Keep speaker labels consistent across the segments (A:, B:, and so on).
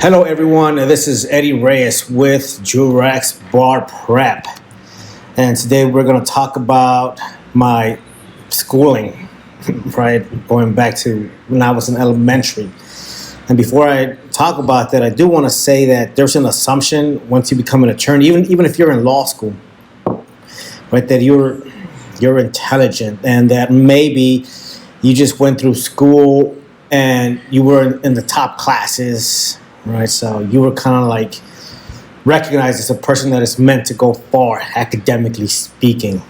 A: Hello, everyone. This is Eddie Reyes with Jurex Bar Prep, and today we're going to talk about my schooling, right? Going back to when I was in elementary. And before I talk about that, I do want to say that there's an assumption once you become an attorney, even if you're in law school, right, that you're intelligent and that maybe you just went through school and you were in the top classes, right? So you were kind of like recognized as a person that is meant to go far, academically speaking.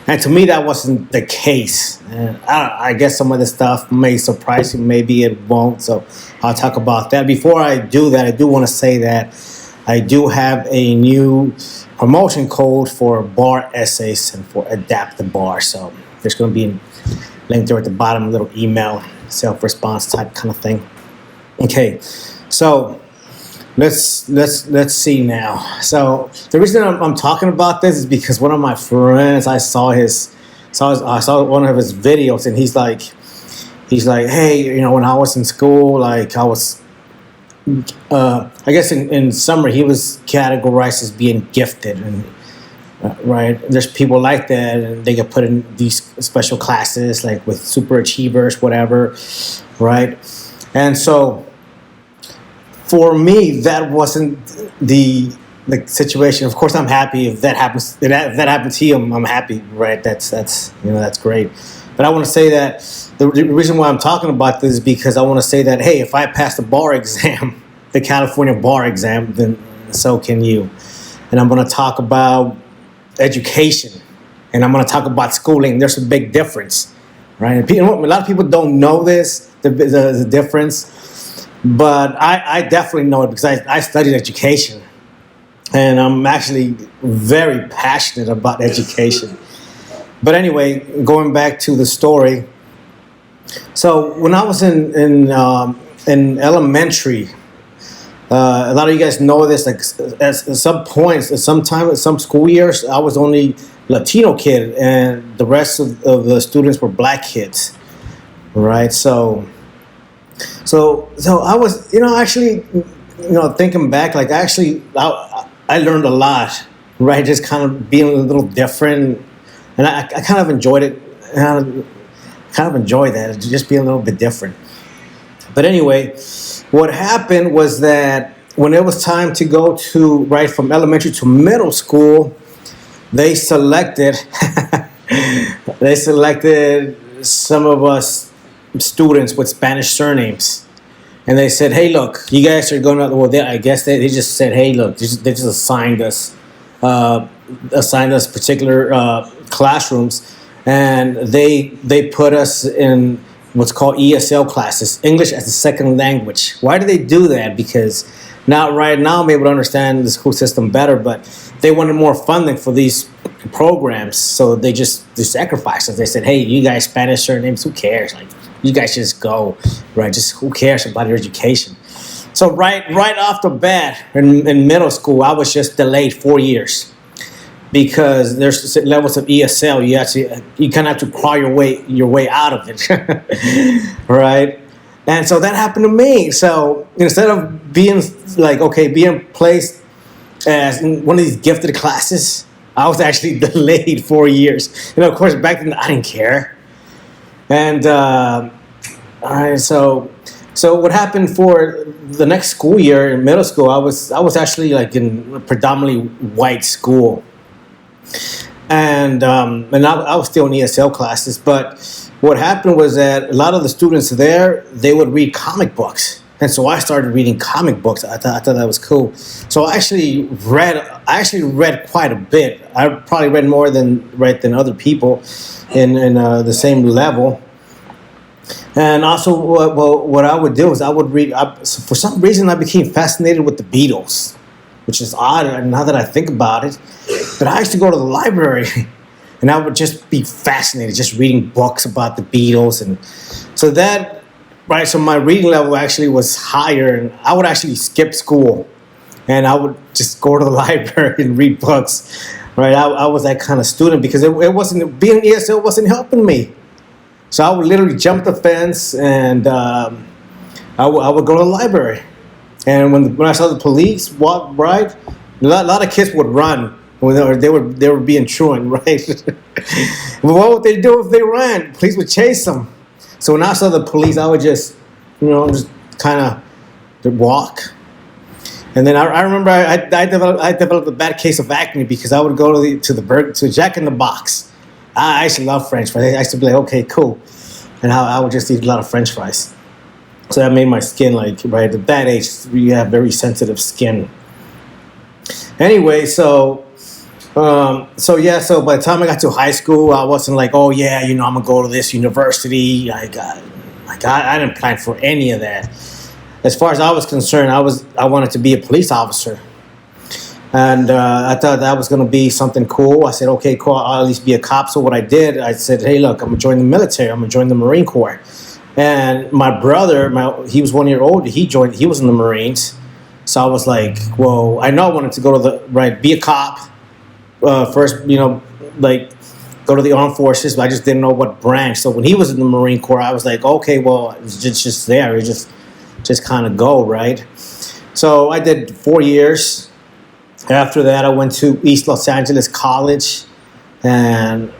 A: And to me, that wasn't the case. And I guess some of the stuff may surprise you, maybe it won't. So I'll talk about that. Before I do that, I do want to say that I do have a new promotion code for bar essays and for Adapt the Bar. So there's going to be a link there at the bottom, a little email, self-response type kind of thing. Okay, so let's see now. So the reason I'm talking about this is because one of my friends, I saw one of his videos, and he's like, hey, when I was in school, like I was, I guess in summer he was categorized as being gifted, and right, there's people like that, and they get put in these special classes, like with super achievers, whatever, right? And so for me, that wasn't the situation. Of course, I'm happy if that happens. If that happens to you, I'm happy, right? That's great. But I want to say that the reason why I'm talking about this is because I want to say that, hey, if I pass the bar exam, the California bar exam, then so can you. And I'm going to talk about education, and I'm going to talk about schooling. There's a big difference, right? A lot of people don't know this, the difference. But I definitely know it because I studied education, and I'm actually very passionate about education. But anyway, going back to the story. So when I was in elementary, a lot of you guys know this. Like at some points, at some school years, I was only Latino kid, and the rest of the students were black kids, right? So I was, actually, thinking back, like I learned a lot, right? Just kind of being a little different, and I kind of enjoyed it. And I kind of enjoyed that, just being a little bit different. But anyway, what happened was that when it was time to go right from elementary to middle school, they selected some of us students with Spanish surnames, and they said, hey, look, you guys are going to, well, I guess they just said, hey, look, they just assigned us particular classrooms, and they put us in what's called ESL classes, English as a second language. Why do they do that? Because right now I'm able to understand the school system better, but they wanted more funding for these programs, so they sacrificed us. They said, hey, you guys Spanish surnames, who cares? Like, you guys just go, right? Just who cares about your education? So right off the bat in middle school, I was just delayed 4 years because there's levels of ESL. You kind of have to crawl your way out of it, right? And so that happened to me. So instead of being being placed as in one of these gifted classes, I was actually delayed 4 years. Of course, back then I didn't care. And all right, so what happened for the next school year in middle school? I was actually like in a predominantly white school, and I was still in ESL classes. But what happened was that a lot of the students there, they would read comic books, and so I started reading comic books. I thought that was cool. So I actually read quite a bit. I probably read more than other people in the same level. And also, what I would do is I would read. For some reason, I became fascinated with the Beatles, which is odd now that I think about it. But I used to go to the library, and I would just be fascinated, just reading books about the Beatles, and so that, right. So my reading level actually was higher, and I would actually skip school, and I would just go to the library and read books. Right, I was that kind of student because it wasn't being ESL wasn't helping me. So I would literally jump the fence, and I would go to the library. And when I saw the police walk right, lot of kids would run when they were being truant, right? But what would they do if they ran? Police would chase them. So when I saw the police, I would just, just kind of walk. And then I remember I developed a bad case of acne because I would go to Jack in the Box. I used to love French fries. I used to be like, okay, cool, and I would just eat a lot of French fries. So that made my skin right at that age. You have very sensitive skin. Anyway, so by the time I got to high school, I wasn't like, oh yeah, I'm gonna go to this university. I didn't plan for any of that. As far as I was concerned, I wanted to be a police officer, and I thought that was gonna be something cool. I said, okay, cool, I'll at least be a cop. So what I did, I said, hey, look, I'm gonna join the military. I'm gonna join the Marine Corps. And my brother, he was 1 year older. He was in the Marines. So I was like, well, I know I wanted to go to be a cop first, go to the armed forces, but I just didn't know what branch. So when he was in the Marine Corps, I was like, okay, well, it's just there. It's just kind of go, right? So I did 4 years. After that, I went to East Los Angeles College, and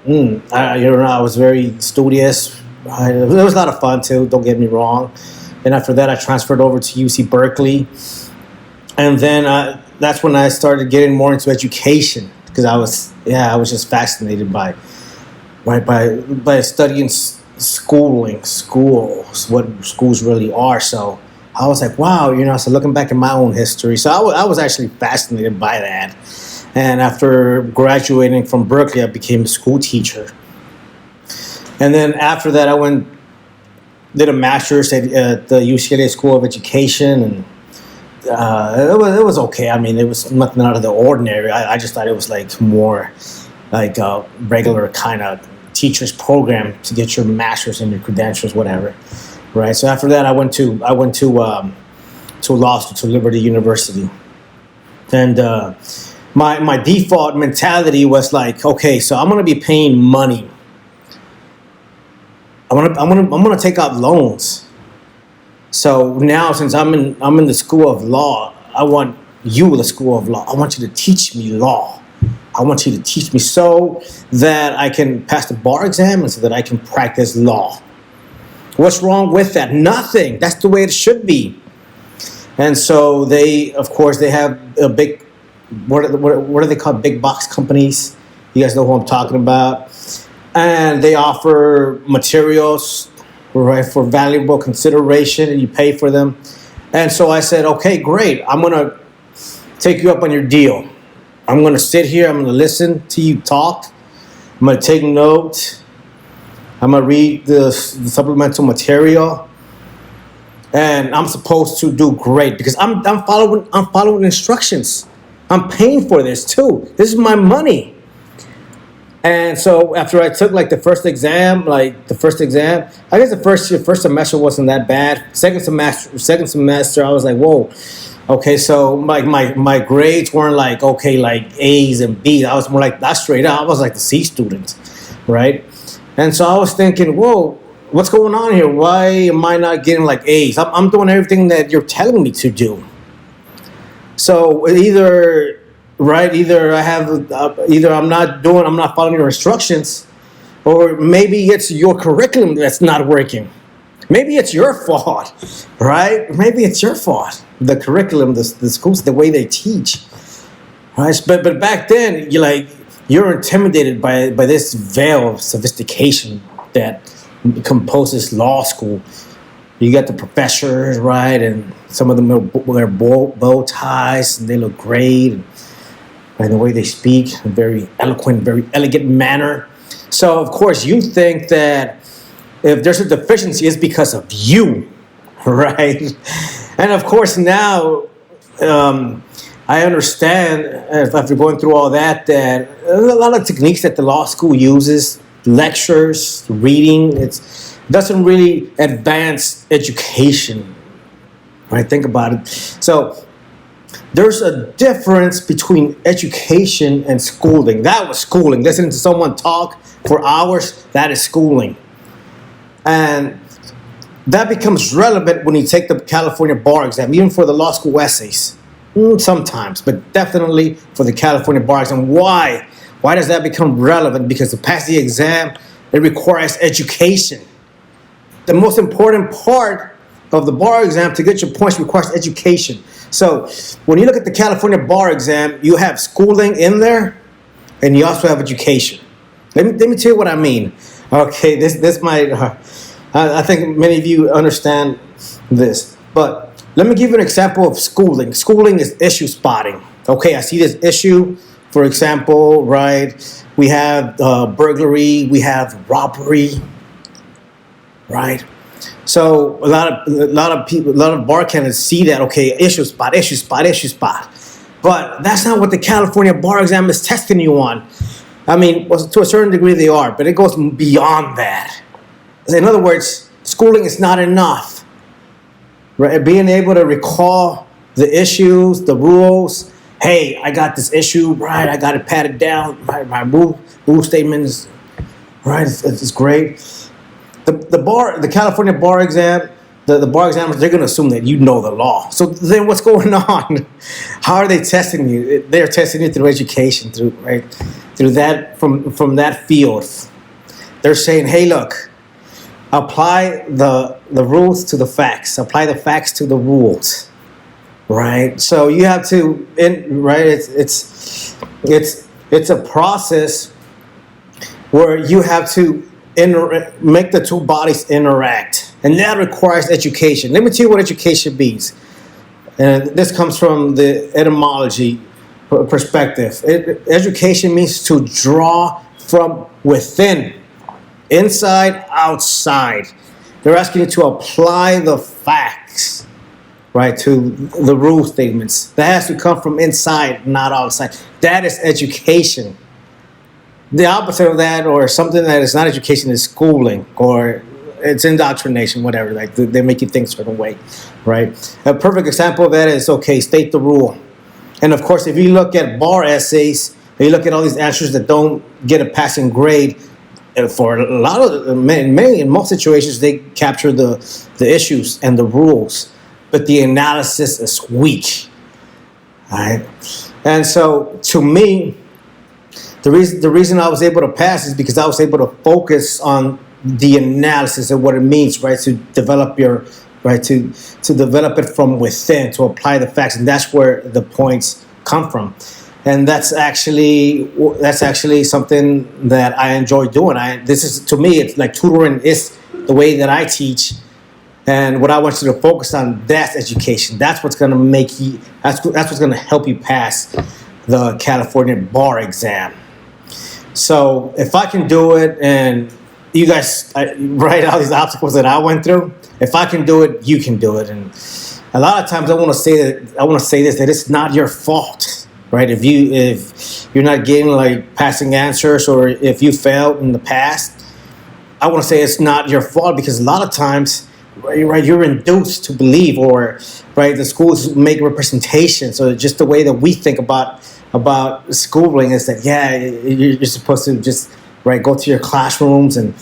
A: I was very studious. It was a lot of fun too, don't get me wrong. And after that, I transferred over to UC Berkeley. And then that's when I started getting more into education, because I was just fascinated by studying schools, what schools really are. So I was like, wow, so looking back at my own history. So I was actually fascinated by that. And after graduating from Berkeley, I became a school teacher. And then after that, I did a master's at the UCLA School of Education, and it was okay. I mean, it was nothing out of the ordinary. I just thought it was like more like a regular kind of teacher's program to get your master's and your credentials, whatever, right? So after that, I went to law school, to Liberty University, and my default mentality was like, okay, so I'm going to be paying money. I'm gonna take out loans. So now, since I'm in the School of Law, I want you, the School of Law. I want you to teach me law. I want you to teach me so that I can pass the bar exam and so that I can practice law. What's wrong with that? Nothing. That's the way it should be. And so they have a big, what are they called? Big box companies. You guys know who I'm talking about. And they offer materials, right, for valuable consideration, and you pay for them. And so I said, okay, great. I'm going to take you up on your deal. I'm going to sit here. I'm going to listen to you talk. I'm going to take notes. I'm going to read the supplemental material. And I'm supposed to do great because I'm following instructions. I'm paying for this too. This is my money. And so after I took the first exam, I guess the first semester wasn't that bad. Second semester, I was like, whoa, okay. So my grades weren't like A's and B's. I was more like that straight up. I was like the C student, right? And so I was thinking, whoa, what's going on here? Why am I not getting A's? I'm doing everything that you're telling me to do. So either I'm not following your instructions, or maybe it's your curriculum that's not working. Maybe it's your fault, right? Maybe it's your fault. The curriculum, the schools, the way they teach, right? But back then, you're intimidated by this veil of sophistication that composes law school. You got the professors, right? And some of them wear bow ties, and they look great. And the way they speak, a very eloquent, very elegant manner. So, of course, you think that if there's a deficiency, it's because of you, right? And, of course, now I understand, after going through all that a lot of techniques that the law school uses, lectures, reading, it doesn't really advance education, right? Think about it. So there's a difference between education and schooling. That was schooling. Listening to someone talk for hours, that is schooling. And that becomes relevant when you take the California bar exam, even for the law school essays. Sometimes, but definitely for the California bar exam. Why? Why does that become relevant? Because to pass the exam, it requires education. The most important part of the bar exam to get your points requires education. So when you look at the California bar exam, you have schooling in there, and you also have education. Let me tell you what I mean. Okay, this might, I think many of you understand this, but let me give you an example of schooling. Schooling is issue spotting. Okay, I see this issue, for example, right? We have burglary, we have robbery, right? So a lot of people, a lot of bar candidates see that. Okay, issue spot, issue spot, issue spot. But that's not what the California bar exam is testing you on. I mean, well, to a certain degree they are, but it goes beyond that. In other words, schooling is not enough. Right? Being able to recall the issues, the rules. Hey, I got this issue, right? I got it patted down. My rule statements, right? It's great. The California bar exam, the bar examiners, they're going to assume that you know the law. So then what's going on? How are they testing you? They're testing you through education, through that, from that field. They're saying, hey, look, apply the rules to the facts. Apply the facts to the rules, right? So you have to, right? It's a process where you have to make the two bodies interact, and that requires education. Let me tell you what education means, and this comes from the etymology perspective. Education means to draw from within. Inside, outside. They're asking you to apply the facts, right, to the rule statements. That has to come from inside, not outside. That is education. The opposite of that, or something that is not education, is schooling, or it's indoctrination, whatever. Like they make you think a certain way, right? A perfect example of that is, okay, state the rule. And of course, if you look at bar essays, you look at all these answers that don't get a passing grade, for a lot of in most situations, they capture the issues and the rules, but the analysis is weak. Right? And so, to me, the reason I was able to pass is because I was able to focus on the analysis of what it means, right, to develop your to develop it from within, to apply the facts, and that's where the points come from. And that's actually something that I enjoy doing. To me, it's like tutoring is the way that I teach, and what I want you to focus on, that's education. That's what's going to make you. That's what's going to help you pass the California bar exam. So if I can do it, and you guys write all these obstacles that I went through, if I can do it, you can do it. And a lot of times I want to say this, that it's not your fault. Right? If you're not getting like passing answers, or if you failed in the past, I want to say it's not your fault, because a lot of times, right, you're induced to believe, or right, the schools make representation. So just the way that we think about schooling is that, yeah, you're supposed to just go to your classrooms and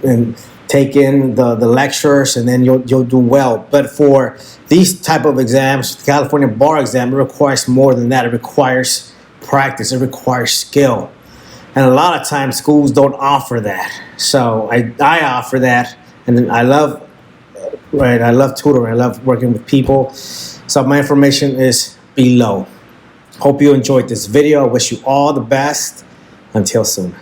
A: and take in the lectures, and then you'll do well. But for these type of exams, the California bar exam, it requires more than that. It requires practice. It requires skill. And a lot of times schools don't offer that. So I offer that, and I love tutoring. I love working with people. So my information is below. Hope you enjoyed this video. I wish you all the best. Until soon.